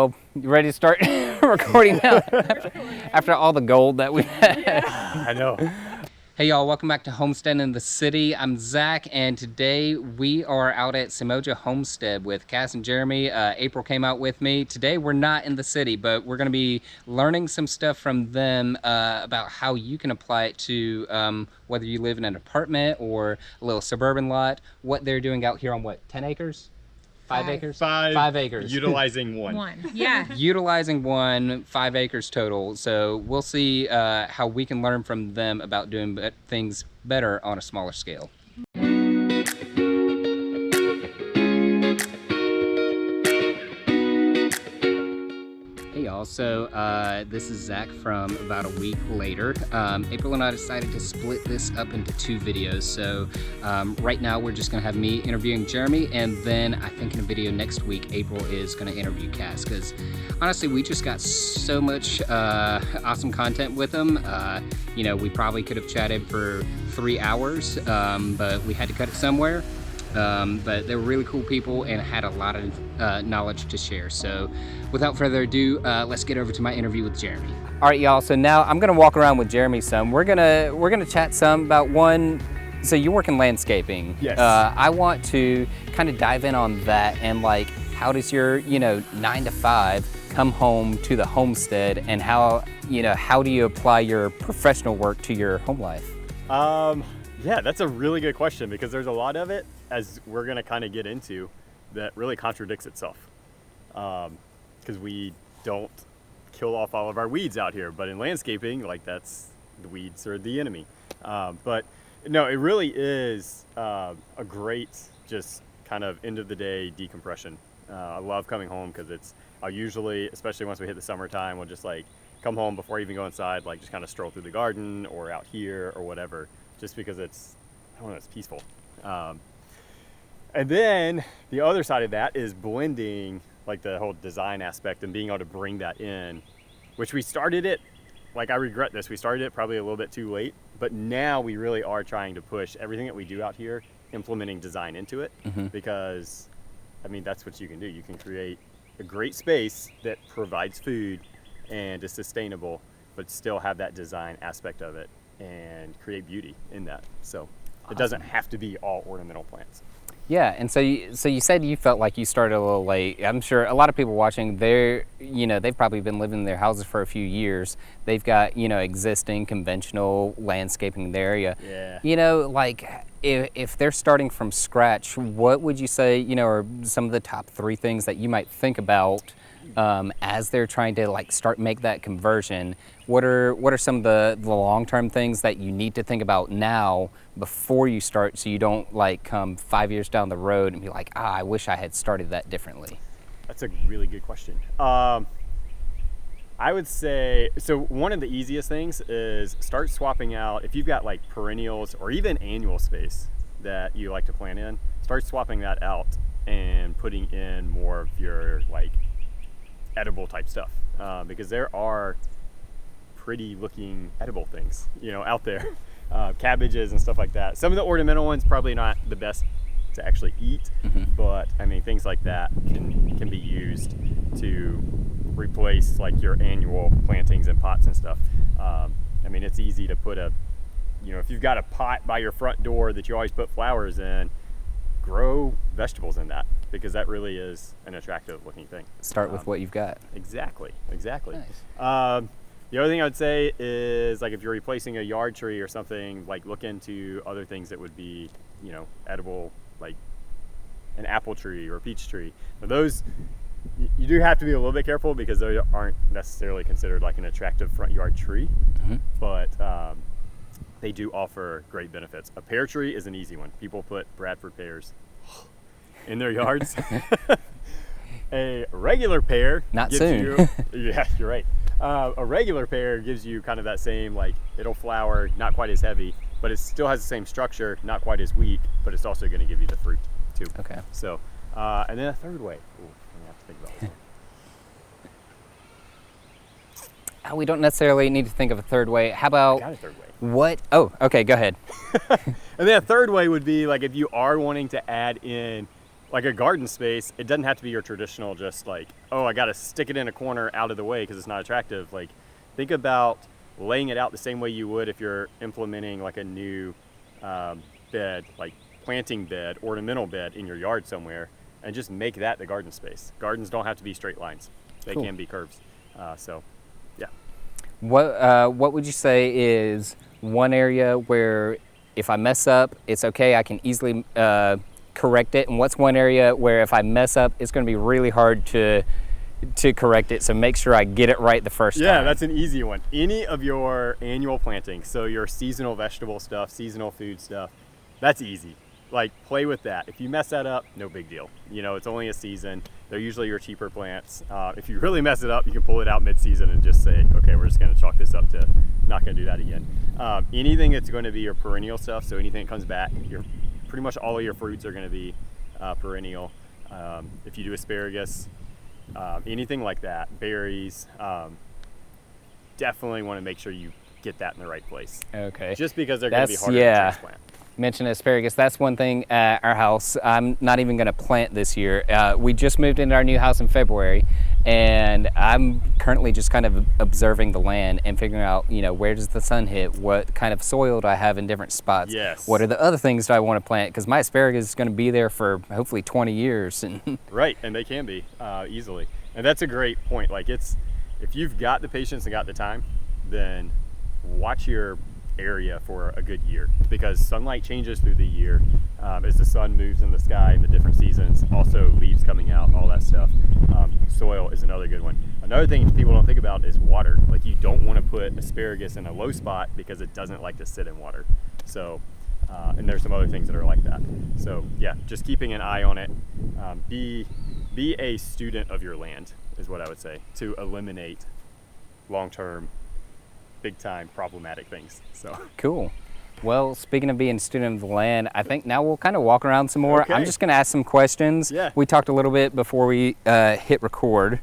Well, you ready to start recording now? After all the gold that we had. Yeah. I know. Hey y'all, welcome back to Homesteading in the City. I'm Zach, and today we are out at Samoja Homestead with Cass and Jeremy. April came out with me. Today we're not in the city, but we're going to be learning some stuff from them about how you can apply it to whether you live in an apartment or a little suburban lot. What they're doing out here on what, 10 acres? 5 acres? 5 acres. Utilizing one. Yeah. Utilizing 5 acres total. So we'll see how we can learn from them about doing things better on a smaller scale. Hey y'all, so this is Zach from about a week later. April and I decided to split this up into 2 videos. So right now we're just gonna have me interviewing Jeremy, and then I think in a video next week, April is gonna interview Cass, because honestly, we just got so much awesome content with them. You know, we probably could have chatted for 3 hours, but we had to cut it somewhere. But they were really cool people and had a lot of knowledge to share. So without further ado, let's get over to my interview with Jeremy. All right, y'all, so now I'm gonna walk around with Jeremy some. We're gonna chat some about so you work in landscaping. Yes. I want to kind of dive in on that, and like, how does your 9 to 5 come home to the homestead, and how do you apply your professional work to your home life? Yeah, that's a really good question, because there's a lot of it, as we're going to kind of get into, that really contradicts itself. Because we don't kill off all of our weeds out here, but in landscaping, like, that's, the weeds are the enemy. But no, it really is a great, just kind of end of the day decompression. I love coming home, because I'll usually, especially once we hit the summertime, we'll just like come home before I even go inside, like just kind of stroll through the garden or out here or whatever, just because it's peaceful. And then the other side of that is blending, like the whole design aspect and being able to bring that in, which we started it, like, I regret this, we started it probably a little bit too late, but now we really are trying to push everything that we do out here, implementing design into it, because, I mean, that's what you can do. You can create a great space that provides food and is sustainable, but still have that design aspect of it and create beauty in that. So it doesn't have to be all ornamental plants. Yeah, and so you said you felt like you started a little late. I'm sure a lot of people watching, they've probably been living in their houses for a few years. They've got, existing conventional landscaping in the area. Yeah. Like, if they're starting from scratch, what would you say, are some of the top 3 things that you might think about as they're trying to make that conversion? What are some of the long-term things that you need to think about now before you start, so you don't come 5 years down the road and be like, I wish I had started that differently? That's a really good question. I would say, so one of the easiest things is start swapping out, if you've got like perennials or even annual space that you like to plant in, start swapping that out and putting in more of your like edible type stuff, because there are pretty looking edible things out there, cabbages and stuff like that. Some of the ornamental ones probably not the best to actually eat, but I mean, things like that can be used to replace like your annual plantings and pots and stuff. I mean, it's easy to put if you've got a pot by your front door that you always put flowers in, grow vegetables in that, because that really is an attractive looking thing. Start with what you've got. Exactly. Nice. The other thing I would say is, like, if you're replacing a yard tree or something, like, look into other things that would be, edible, like an apple tree or a peach tree. Now, those, you do have to be a little bit careful, because they aren't necessarily considered like an attractive front yard tree, but they do offer great benefits. A pear tree is an easy one. People put Bradford pears in their yards. A regular pear Not gives soon. you, yeah, you're right. A regular pear gives you kind of that same, like, it'll flower, not quite as heavy, but it still has the same structure, not quite as weak, but it's also going to give you the fruit too. Okay. So, and then a third way. Ooh, I'm gonna have to think about this one. We don't necessarily need to think of a third way. How about I got a third way. what? Oh, okay, go ahead. And then a third way would be, like, if you are wanting to add in like a garden space, it doesn't have to be your traditional just like, oh, I got to stick it in a corner out of the way because it's not attractive. Like, think about laying it out the same way you would if you're implementing like a new bed, like planting bed, ornamental bed in your yard somewhere, and just make that the garden space. Gardens don't have to be straight lines. They Cool. can be curves. So, yeah. What would you say is one area where if I mess up, it's okay, I can easily correct it, and what's one area where if I mess up, it's going to be really hard to correct it, so make sure I get it right the first time? Yeah, that's an easy one. Any of your annual plantings, so your seasonal vegetable stuff, seasonal food stuff, that's easy. Like, play with that. If you mess that up, no big deal. You know, it's only a season. They're usually your cheaper plants. If you really mess it up, you can pull it out mid-season and just say, okay, we're just going to chalk this up to not going to do that again. Anything that's going to be your perennial stuff, so anything that comes back, pretty much all of your fruits are going to be perennial. If you do asparagus, anything like that, berries, definitely want to make sure you get that in the right place. Okay. Just because they're going to be harder to transplant. Mention asparagus. That's one thing at our house. I'm not even going to plant this year. We just moved into our new house in February, and I'm currently just kind of observing the land and figuring out, you know, where does the sun hit? What kind of soil do I have in different spots? Yes. What are the other things do I want to plant? Because my asparagus is going to be there for hopefully 20 years. And Right, and they can be easily. And that's a great point. Like, if you've got the patience and got the time, then watch your area for a good year, because sunlight changes through the year as the sun moves in the sky in the different seasons. Also, leaves coming out, all that stuff. Soil is another good one. Another thing people don't think about is water. Like, you don't want to put asparagus in a low spot because it doesn't like to sit in water. So, and there's some other things that are like that. So yeah, just keeping an eye on it. Be a student of your land is what I would say, to eliminate long-term, big-time problematic things. So cool. Well, speaking of being a student of the land, I think now we'll kind of walk around some more. Okay. I'm just going to ask some questions. Yeah. We talked a little bit before we hit record.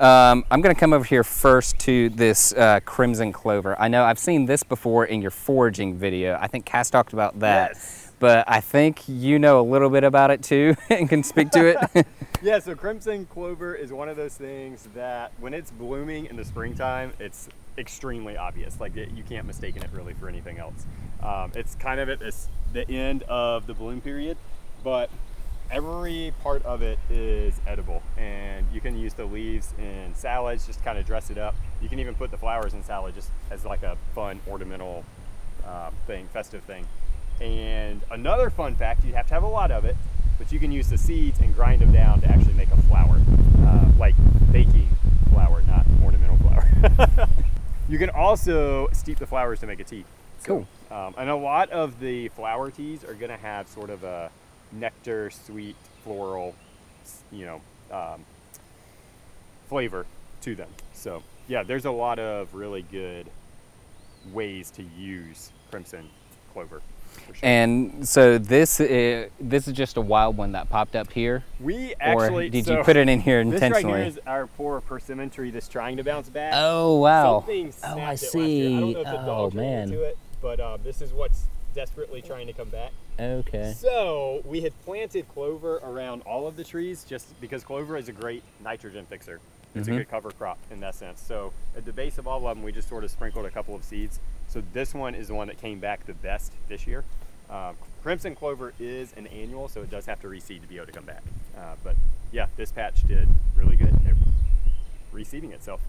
I'm going to come over here first to this crimson clover. I know I've seen this before in your foraging video. I think Cass talked about that. Yes. But I think you know a little bit about it too and can speak to it. Yeah, so crimson clover is one of those things that when it's blooming in the springtime, it's extremely obvious. Like, you can't mistake it really for anything else. It's kind of at the end of the bloom period, but every part of it is edible, and you can use the leaves in salads, just kind of dress it up. You can even put the flowers in salad just as like a fun ornamental thing, festive thing. And another fun fact, you have to have a lot of it, but you can use the seeds and grind them down to actually make a flour, like baking flour, not ornamental flour. You can also steep the flowers to make a tea. Cool. And a lot of the flower teas are going to have sort of a nectar, sweet, floral, flavor to them. So yeah, there's a lot of really good ways to use crimson clover. For sure. And so this is just a wild one that popped up here? We actually, or did you put it in here intentionally? This right here is our poor persimmon tree that's trying to bounce back. Oh wow! Something Oh, I snapped it last see. year. I don't know if the Oh dogs ran man! into it, but this is what's desperately trying to come back. Okay. So we had planted clover around all of the trees just because clover is a great nitrogen fixer. It's a good cover crop in that sense. So at the base of all of them, we just sort of sprinkled a couple of seeds. So this one is the one that came back the best this year. Crimson clover is an annual, so it does have to reseed to be able to come back. But yeah, this patch did really good at reseeding itself.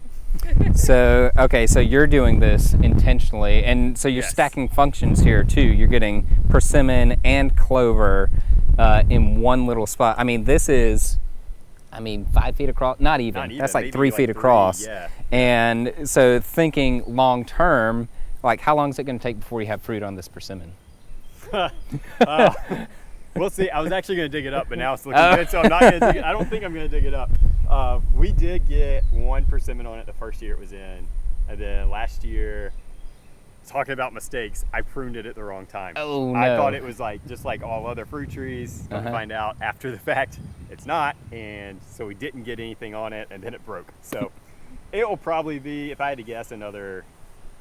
So, okay, so you're doing this intentionally, and so you're Yes. stacking functions here too. You're getting persimmon and clover in one little spot. I mean, this is, 5 feet across, not even. That's like maybe 3 feet 3, across. yeah. And so thinking long term, like how long is it going to take before you have fruit on this persimmon? We'll see. I was actually going to dig it up, but now it's looking good, so I'm not going to dig it. I don't think I'm going to dig it up. We did get one persimmon on it the first year it was in, and then last year, talking about mistakes, I pruned it at the wrong time. Oh no! I thought it was like just like all other fruit trees. Come to find out after the fact, it's not, and so we didn't get anything on it, and then it broke. So it will probably be, if I had to guess, another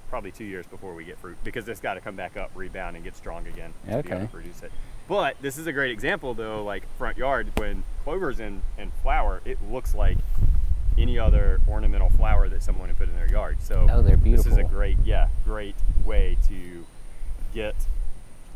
probably 2 years before we get fruit, because it's got to come back up, rebound, and get strong again to be able to produce it. But this is a great example though, like front yard, when clover's in flower, it looks like any other ornamental flower that someone would put in their yard. So they're beautiful. This is a great way to get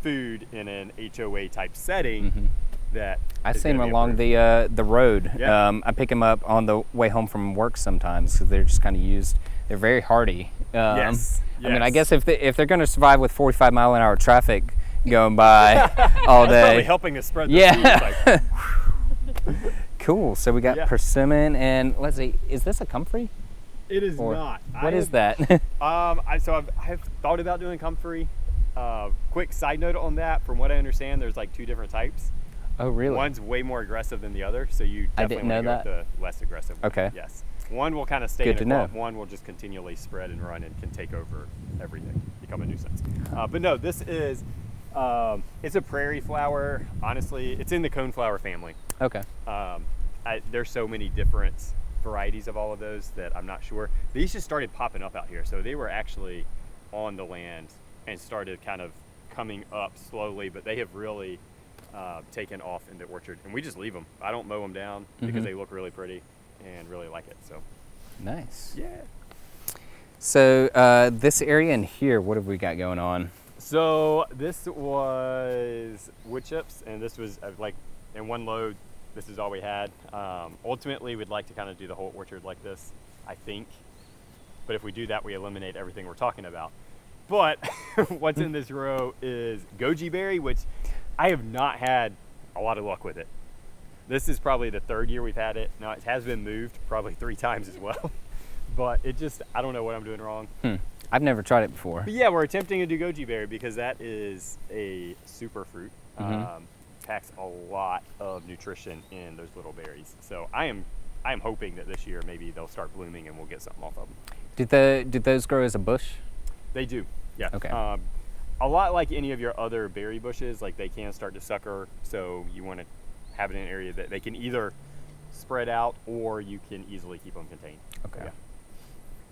food in an HOA type setting. That I see them along the road. Yeah. I pick them up on the way home from work sometimes because they're just kind of used. They're very hardy. Yes. I mean, I guess if they're going to survive with 45-mile-an-hour traffic going by all day, that's probably helping us spread the seeds, like, cool. So we got persimmon, and let's see, is this a comfrey? It is not. What is that? I've thought about doing comfrey. Quick side note on that, from what I understand, there's like 2 different types. Oh, really? One's way more aggressive than the other, so you definitely want to go with the less aggressive one. Okay. Yes. One will kind of stay Good in to a know. clump. One will just continually spread and run and can take over everything, become a nuisance. But no, this is, it's a prairie flower. Honestly, it's in the coneflower family. Okay. There's so many different varieties of all of those that I'm not sure. These just started popping up out here. So they were actually on the land and started kind of coming up slowly, but they have really taken off in the orchard, and we just leave them. I don't mow them down because they look really pretty and really like it. So nice. Yeah. So this area in here, what have we got going on? So this was wood chips, and this was like in one load. This is all we had. Ultimately, we'd like to kind of do the whole orchard like this, I think. But if we do that, we eliminate everything we're talking about. But what's in this row is goji berry, which I have not had a lot of luck with it. This is probably the 3rd year we've had it. Now, it has been moved probably 3 times as well. But it just, I don't know what I'm doing wrong. I've never tried it before. But yeah, we're attempting to do goji berry because that is a super fruit. Packs a lot of nutrition in those little berries. So I am hoping that this year maybe they'll start blooming and we'll get something off of them. Did those grow as a bush? They do, yeah. Okay. A lot like any of your other berry bushes, like they can start to sucker. So you want to have it in an area that they can either spread out or you can easily keep them contained. Okay. Yeah.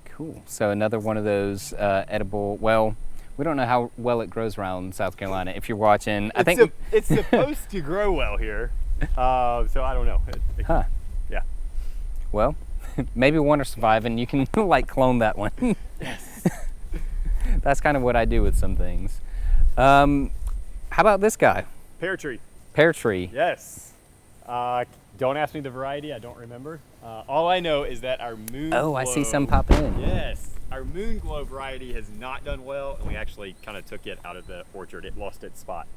Cool. So another one of those edible, well, we don't know how well it grows around South Carolina. If you're watching, I think it's supposed to grow well here. So I don't know. Yeah. Well, maybe one will survive and you can like clone that one. Yes. That's kind of what I do with some things. How about this guy? Pear tree. Pear tree. Yes. Don't ask me the variety. I don't remember. All I know is that our moon glow, I see some popping in. Yes. Our moon glow variety has not done well, and we actually kind of took it out of the orchard. It lost its spot.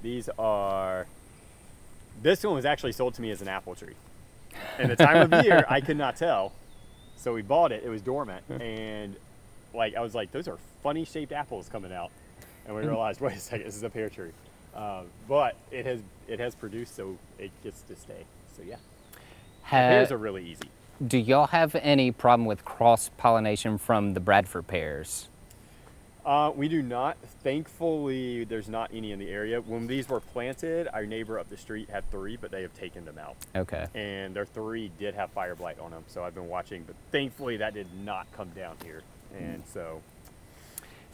This one was actually sold to me as an apple tree. And the time of year, I could not tell. So we bought it. It was dormant. And I was like, those are funny shaped apples coming out. And we realized, wait a second, this is a pear tree. But it has produced, so it gets to stay. So yeah. Pears are really easy. Do y'all have any problem with cross-pollination from the Bradford pears? We do not. Thankfully, there's not any in the area. When these were planted, our neighbor up the street had 3, but they have taken them out. Okay. And their 3 did have fire blight on them, so I've been watching, but thankfully that did not come down here. And so...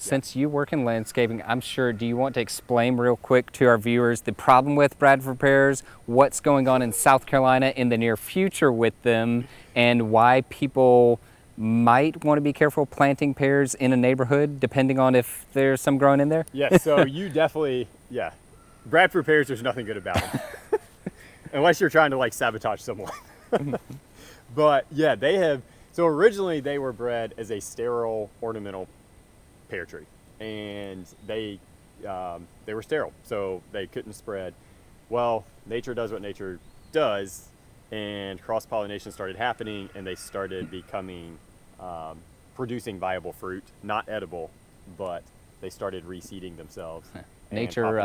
Since you work in landscaping, I'm sure, do you want to explain real quick to our viewers the problem with Bradford pears, what's going on in South Carolina in the near future with them, and why people might want to be careful planting pears in a neighborhood, depending on if there's some growing in there? Yeah, so you definitely, Bradford pears, there's nothing good about them. Unless you're trying to sabotage someone. But yeah, so originally they were bred as a sterile ornamental pear tree, and they were sterile, so they couldn't spread. Well, nature does what nature does, and cross-pollination started happening, and they started becoming producing viable fruit, not edible, but they started reseeding themselves. Nature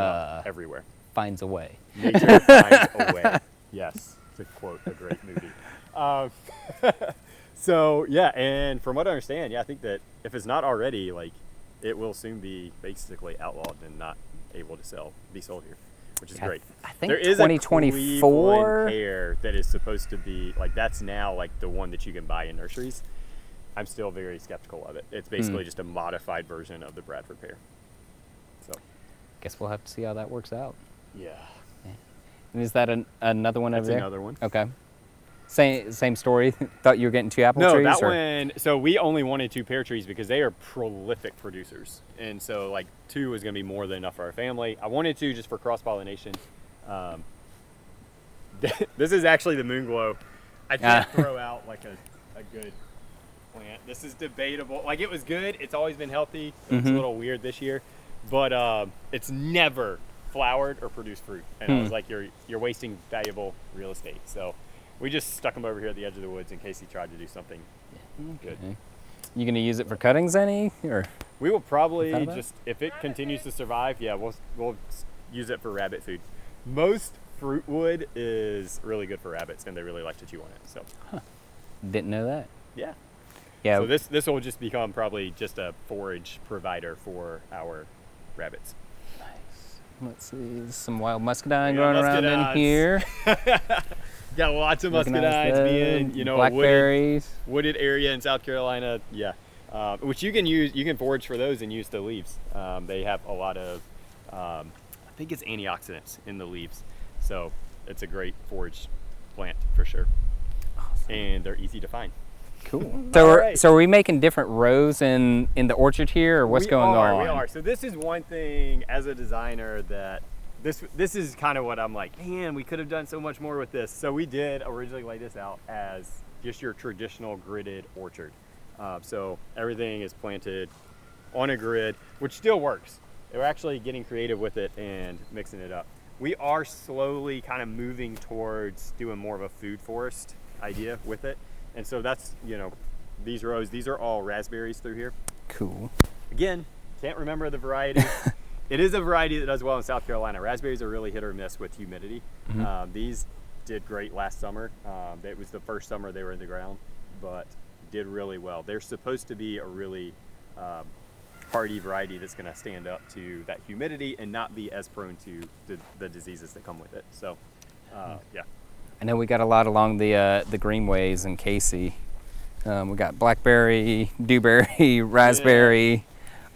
everywhere finds a way. Nature finds a way. Yes, to quote a great movie. So yeah, and from what I understand, I think that if it's not already, it will soon be basically outlawed and not able to be sold here, which is great. I think there is 2024 a pear that is supposed to be that's now the one that you can buy in nurseries. I'm still very skeptical of it. It's basically just a modified version of the Bradford pear. So Guess we'll have to see how that works out. Yeah. And is that another one over That's there? another one. Okay. Same story. Thought you were getting 2 apple No, trees? that one. So we only wanted 2 pear trees because they are prolific producers, and so like 2 was going to be more than enough for our family. I wanted 2 just for cross pollination. This is actually the moon glow. I can't throw out like a good plant. This is debatable. Like it was good. It's always been healthy. It's a little weird this year, but it's never flowered or produced fruit. And I was like, you're wasting valuable real estate. So we just stuck them over here at the edge of the woods in case he tried to do something good. You gonna use it for cuttings any, or? We will probably just, if it continues to survive, yeah, we'll use it for rabbit food. Most fruit wood is really good for rabbits, and they really like to chew on it. So, Didn't know that. Yeah. Yeah. So this will just become probably just a forage provider for our rabbits. Nice. Let's see, there's some wild muscadine We got growing around in muscadines. here. Got lots of Recognize muscadines them. being, a blackberries. wooded area in South Carolina. Yeah. Which you can forage for those and use the leaves. They have a lot of, I think it's antioxidants in the leaves. So it's a great forage plant for sure. Awesome. And they're easy to find. Cool. Right. So are we making different rows in the orchard here, or what's going on? We are. So this is one thing as a designer that this is kind of what I'm like, man, we could have done so much more with this. So we did originally lay this out as just your traditional gridded orchard. So everything is planted on a grid, which still works. We're actually getting creative with it and mixing it up. We are slowly kind of moving towards doing more of a food forest idea with it. And so that's, these rows, these are all raspberries through here. Cool. Again, can't remember the variety. It is a variety that does well in South Carolina. Raspberries are really hit or miss with humidity. These did great last summer. It was the first summer they were in the ground, but did really well. They're supposed to be a really hardy variety that's going to stand up to that humidity and not be as prone to the diseases that come with it. So, yeah. I know we got a lot along the greenways in Cayce. We got blackberry, dewberry, raspberry,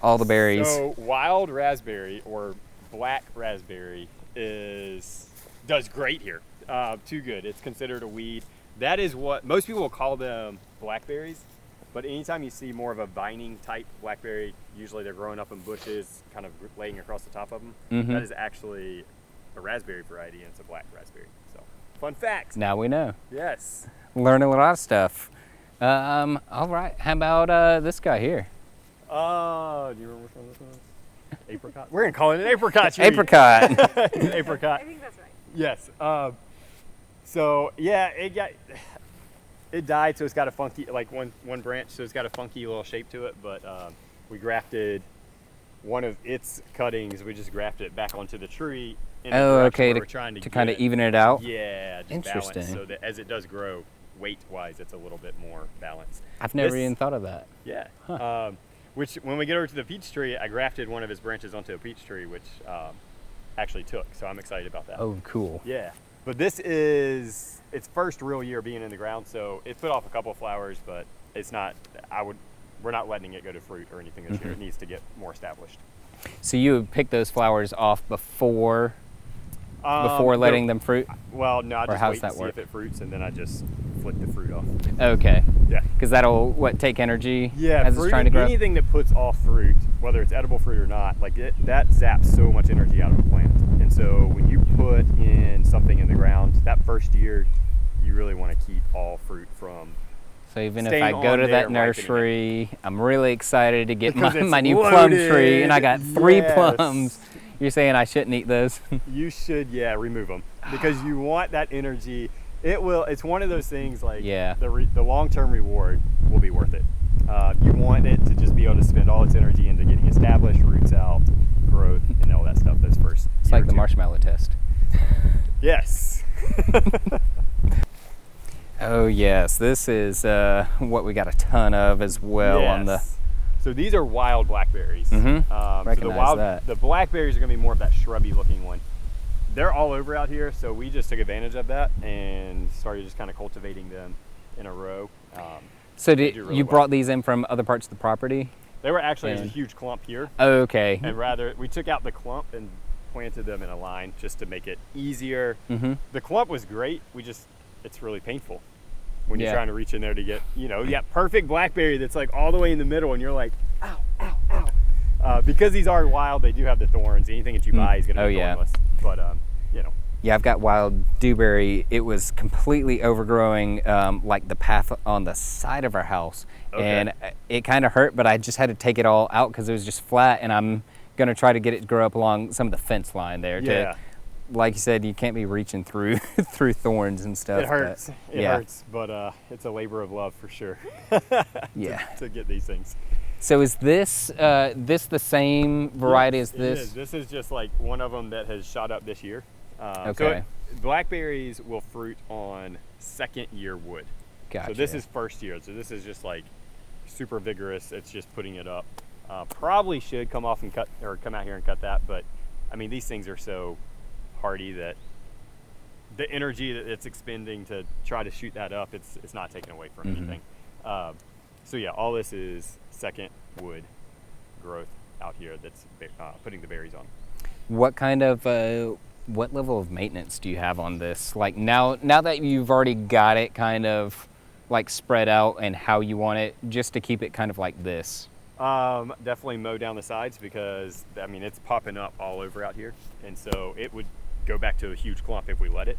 all the berries. So wild raspberry or black raspberry does great here. Too good. It's considered a weed. That is what most people will call them blackberries. But anytime you see more of a vining type blackberry, usually they're growing up in bushes, kind of laying across the top of them. That is actually a raspberry variety, and it's a black raspberry. So, fun fact. Now we know. Yes. Learning a lot of stuff. All right, how about this guy here? Do you remember which one this was? Apricot. We're gonna call it an apricot tree. Apricot. Apricot. I think that's right. Yes. So yeah, it died, so it's got a funky, like one branch, so it's got a funky little shape to it. But we grafted one of its cuttings. We just grafted it back onto the tree. In okay, we're trying to kind of even it out. Yeah, just Interesting. balance, so that as it does grow, weight-wise, it's a little bit more balanced. I've never even thought of that. Yeah. Which, when we get over to the peach tree, I grafted one of his branches onto a peach tree, which actually took. So I'm excited about that. Oh, cool. Yeah. But this is its first real year being in the ground, so it put off a couple of flowers, but it's not. We're not letting it go to fruit or anything this year. It needs to get more established. So you would pick those flowers off before letting them fruit? Well, no, I just how's wait that to see work? if it fruits, and then I just flick the fruit off. Okay. Yeah. Because that'll take energy Yeah, as it's trying to grow. Anything that puts off fruit, whether it's edible fruit or not, like that zaps so much energy out of a plant. And so when you put in something in the ground, that first year, you really want to keep all fruit from. So even if staying I go on to there, that nursery, I'm really excited to get Because it's my new plum tree, loaded. and I got 3 Yes. plums. You're saying I shouldn't eat those? You should, yeah, remove them because you want that energy. It's one of those things like Yeah. the long-term reward will be worth it. You want it to just be able to spend all its energy into getting established, roots out, growth, and all that stuff. Those first. It's like the marshmallow test. Yes. Oh yes, this is what we got a ton of as well on the. Yes. So these are wild blackberries. Recognize the blackberries are going to be more of that shrubby looking one. They're all over out here, so we just took advantage of that and started just kind of cultivating them in a row. So do really you well. brought these in from other parts of the property? They were actually And- there's a huge clump here, Okay. and rather we took out the clump and planted them in a line just to make it easier. Mm-hmm. The clump was great. It's really painful when you're Yeah. trying to reach in there to get, perfect blackberry that's like all the way in the middle, and you're like, ow, ow, ow. Because these are wild, they do have the thorns. Anything that you buy is going to be thornless. But Yeah, I've got wild dewberry. It was completely overgrowing, like the path on the side of our house. Okay. And it kind of hurt, but I just had to take it all out because it was just flat, and I'm going to try to get it to grow up along some of the fence line there. Yeah. Like you said, you can't be reaching through through thorns and stuff. It hurts. But, It hurts, but it's a labor of love for sure. Yeah. to get these things. So is this the same variety as It this? is. This is just like one of them that has shot up this year. Okay. Blackberries will fruit on second year wood. Gotcha. So this is first year. So this is just like super vigorous. It's just putting it up. Probably should come out here and cut that, but I mean these things are so hardy that the energy that it's expending to try to shoot that up, it's not taken away from anything. So yeah, all this is second wood growth out here that's putting the berries on. What kind of what level of maintenance do you have on this? Like now that you've already got it kind of like spread out and how you want it, just to keep it kind of like this. Definitely mow down the sides because I mean it's popping up all over out here, and so it would go back to a huge clump if we let it.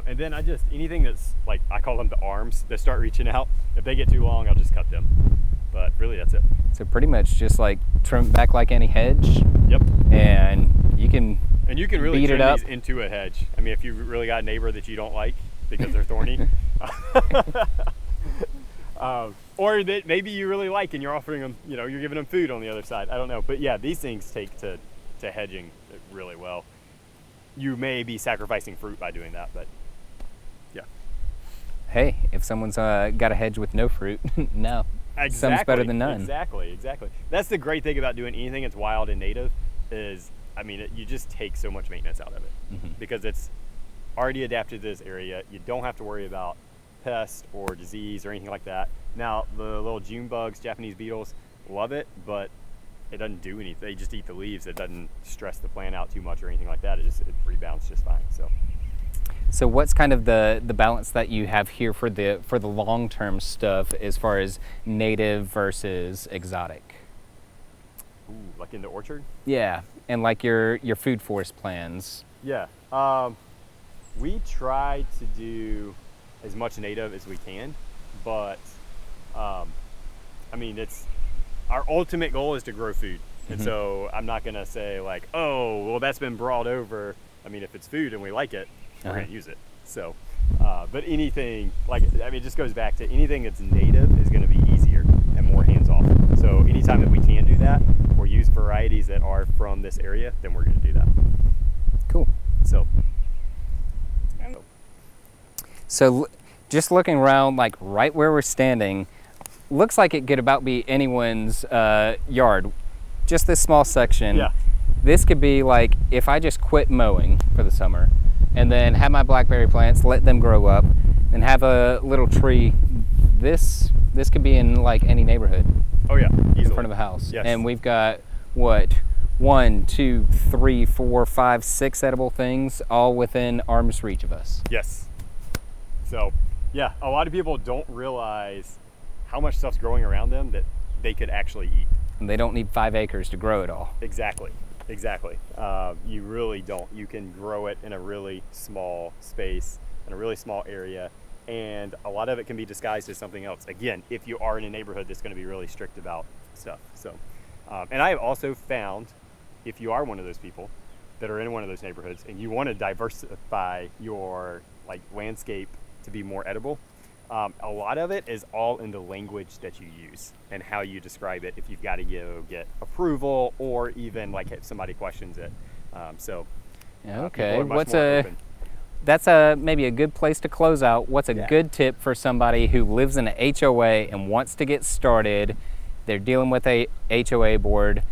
And then anything that's like, I call them the arms that start reaching out. If they get too long, I'll just cut them. But really, that's it. So pretty much just like trim it back like any hedge. Yep. And you can really beat it turn up. these into a hedge. I mean, if you really got a neighbor that you don't like because they're thorny, or that maybe you really like and you're offering them, you're giving them food on the other side. I don't know. But yeah, these things take to hedging really well. You may be sacrificing fruit by doing that, but yeah. Hey, if someone's got a hedge with no fruit, no. Exactly. Some's better than none. Exactly. That's the great thing about doing anything that's wild and native is, I mean, you just take so much maintenance out of it because it's already adapted to this area. You don't have to worry about pest or disease or anything like that. Now, the little June bugs, Japanese beetles, love it, but it doesn't do anything. They just eat the leaves. It doesn't stress the plant out too much or anything like that. It rebounds just fine. So what's kind of the balance that you have here for the long-term stuff as far as native versus exotic? Ooh, like in the orchard? Yeah, and like your food forest plans. Yeah. We try to do as much native as we can, but I mean, our ultimate goal is to grow food. And so I'm not going to say like, oh, well, that's been brought over. I mean, if it's food and we like it, we're going to use it. So, but anything it just goes back to anything that's native is going to be easier and more hands-off. So anytime that we can do that or use varieties that are from this area, then we're going to do that. Cool. So just looking around, like right where we're standing, looks like it could about be anyone's yard. Just this small section. Yeah. This could be like if I just quit mowing for the summer and then have my blackberry plants, let them grow up, and have a little tree. This could be in like any neighborhood. Oh yeah, easily. In front of a house. Yes. And we've got what? 1, 2, 3, 4, 5, 6 edible things all within arm's reach of us. Yes. So yeah, a lot of people don't realize how much stuff's growing around them that they could actually eat. And they don't need 5 acres to grow it all. Exactly. You really don't. You can grow it in a really small space, in a really small area, and a lot of it can be disguised as something else. Again, if you are in a neighborhood that's going to be really strict about stuff. So, and I have also found, if you are one of those people that are in one of those neighborhoods and you want to diversify your landscape to be more edible, a lot of it is all in the language that you use and how you describe it if you've got to get approval or even if somebody questions it. Okay, that's maybe a good place to close out. What's a good tip for somebody who lives in an HOA and wants to get started? They're dealing with a HOA board.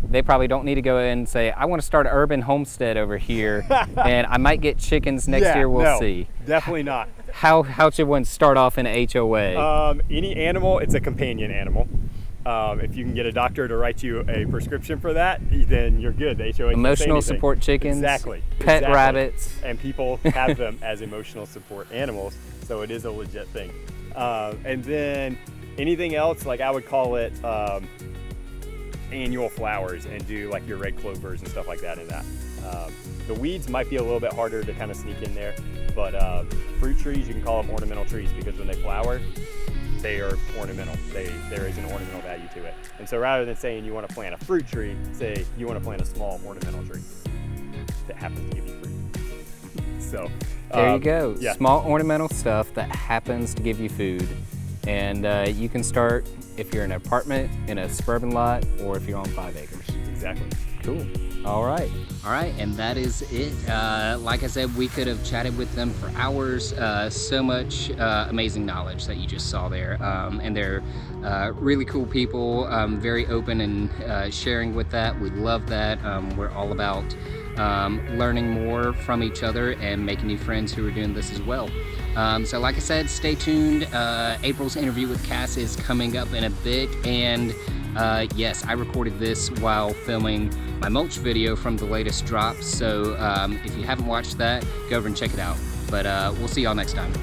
They probably don't need to go in and say, I want to start an urban homestead over here and I might get chickens next year, we'll see. Definitely not. How should one start off in a HOA? Any animal, it's a companion animal. If you can get a doctor to write you a prescription for that, then you're good. The HOA Emotional support chickens, exactly, pet rabbits, and people have them as emotional support animals, so it is a legit thing. And then anything else, like I would call it annual flowers, and do like your red clovers and stuff like that in that. The weeds might be a little bit harder to kind of sneak in there, but fruit trees, you can call them ornamental trees because when they flower, they are ornamental. There is an ornamental value to it. And so rather than saying you want to plant a fruit tree, say you want to plant a small ornamental tree that happens to give you fruit. So there you go. Yeah. Small ornamental stuff that happens to give you food. And you can start if you're in an apartment, in a suburban lot, or if you're on 5 acres. Exactly. Cool. All right, and that is it. Like I said, we could have chatted with them for hours. So much amazing knowledge that you just saw there. And they're really cool people, very open and sharing with that. We love that. We're all about learning more from each other and making new friends who are doing this as well. So like I said, stay tuned. April's interview with Cayce is coming up in a bit, and yes, I recorded this while filming my mulch video from the latest drop, so if you haven't watched that, go over and check it out. But we'll see y'all next time.